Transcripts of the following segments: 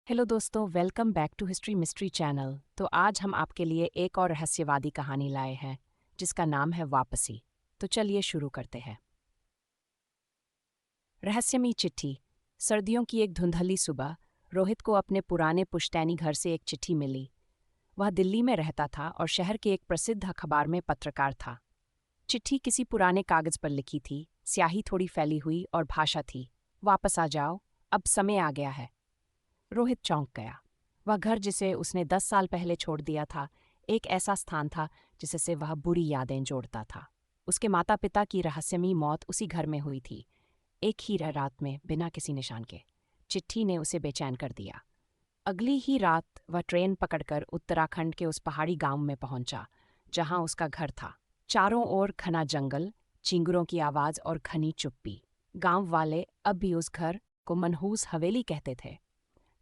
Hello दोस्तों, welcome back to history mystery channel. तो आज हम आपके लिए एक और रहस्यवादी कहानी लाए हैं जिसका नाम है वापसी। तो चलिए शुरू करते हैं। रहस्यमयी चिट्ठी। सर्दियों की एक धुंधली सुबह रोहित को अपने पुराने पुश्तैनी घर से एक चिट्ठी मिली। वह दिल्ली में रहता था और शहर के एक प्रसिद्ध अखबार में पत्रकार था। चिट्ठी किसी पुराने कागज पर लिखी थी, स्याही थोड़ी फैली हुई और भाषा थी, वापस आ जाओ, अब समय आ गया है। रोहित चौंक गया। वह घर जिसे उसने 10 साल पहले छोड़ दिया था, एक ऐसा स्थान था जिससे वह बुरी यादें जोड़ता था। उसके माता पिता की रहस्यमयी मौत उसी घर में हुई थी, एक ही रात में, बिना किसी निशान के। चिट्ठी ने उसे बेचैन कर दिया। अगली ही रात वह ट्रेन पकड़कर उत्तराखंड के उस पहाड़ी गांव में पहुंचा जहां उसका घर था। चारों ओर घना जंगल, चिंगुरों की आवाज और घनी चुप्पी। गांव वाले अब भी उस घर को मनहूस हवेली कहते थे।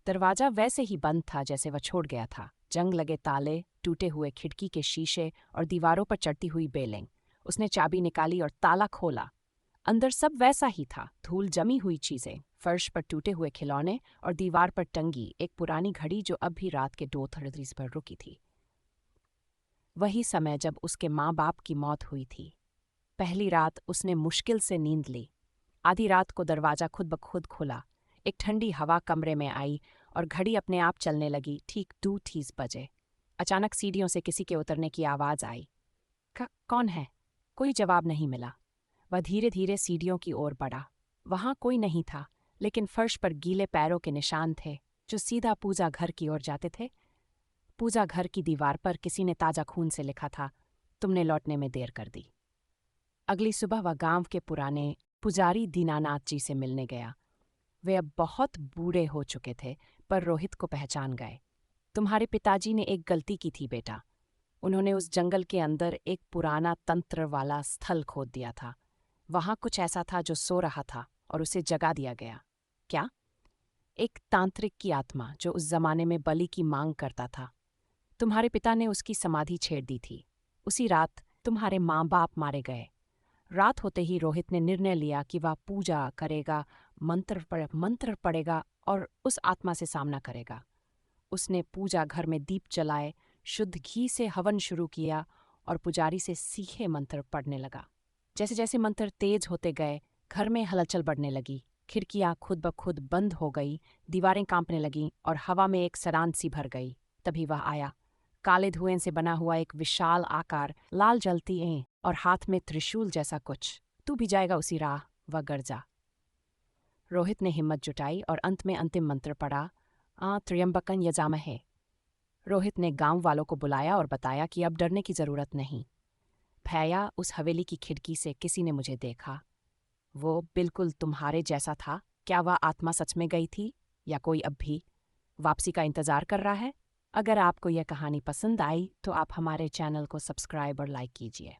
दरवाजा वैसे ही बंद था जैसे वह छोड़ गया था। जंग लगे ताले, टूटे हुए खिड़की के शीशे और दीवारों पर चढ़ती हुई बेलें। उसने चाबी निकाली और ताला खोला। अंदर सब वैसा ही था, धूल जमी हुई चीजें, फर्श पर टूटे हुए खिलौने और दीवार पर टंगी एक पुरानी घड़ी जो अब भी रात के 2:30 पर रुकी थी। वही समय जब उसके माँ बाप की मौत हुई थी। पहली रात उसने मुश्किल से नींद ली। आधी रात को दरवाजा खुद ब खुद खुला। एक ठंडी हवा कमरे में आई और घड़ी अपने आप चलने लगी। ठीक 2:30 बजे अचानक सीढ़ियों से किसी के उतरने की आवाज आई। कौन है? कोई जवाब नहीं मिला। वह धीरे धीरे सीढ़ियों की ओर बढ़ा। वहां कोई नहीं था, लेकिन फर्श पर गीले पैरों के निशान थे जो सीधा पूजा घर की ओर जाते थे। पूजा घर की दीवार पर किसी ने ताजा खून से लिखा था, तुमने लौटने में देर कर दी। अगली सुबह वह गांव के पुराने पुजारी दीनानाथ जी से मिलने गया। वे अब बहुत बूढ़े हो चुके थे, पर रोहित को पहचान गए। तुम्हारे पिताजी ने एक गलती की थी बेटा। उन्होंने उस जंगल के अंदर एक पुराना तंत्र वाला स्थल खोद दिया था। वहां कुछ ऐसा था जो सो रहा था और उसे जगा दिया गया। क्या? एक तांत्रिक की आत्मा जो उस जमाने में बलि की मांग करता था। तुम्हारे पिता ने उसकी समाधि छेड़ दी थी। उसी रात तुम्हारे माँ बाप मारे गए। रात होते ही रोहित ने निर्णय लिया कि वह पूजा करेगा, मंत्र पढ़ेगा और उस आत्मा से सामना करेगा। उसने पूजा घर में दीप जलाए, शुद्ध घी से हवन शुरू किया और पुजारी से सीखे मंत्र पढ़ने लगा। जैसे जैसे मंत्र तेज होते गए, घर में हलचल बढ़ने लगी। खिड़कियां खुद ब खुद बंद हो गई, दीवारें कांपने लगीं और हवा में एक सरान सी भर गई। तभी वह आया, काले धुएं से बना हुआ एक विशाल आकार, लाल जलती आंखें और हाथ में त्रिशूल जैसा कुछ। तू भी जाएगा उसी राह, वह गरजा। रोहित ने हिम्मत जुटाई और अंत में अंतिम मंत्र पढ़ा, त्र्यंबकन यजामहे। रोहित ने गांव वालों को बुलाया और बताया कि अब डरने की जरूरत नहीं। भैया, उस हवेली की खिड़की से किसी ने मुझे देखा। वो बिल्कुल तुम्हारे जैसा था। क्या वह आत्मा सच में गई थी या कोई अब भी वापसी का इंतजार कर रहा है? अगर आपको यह कहानी पसंद आई तो आप हमारे चैनल को सब्सक्राइब और लाइक कीजिए।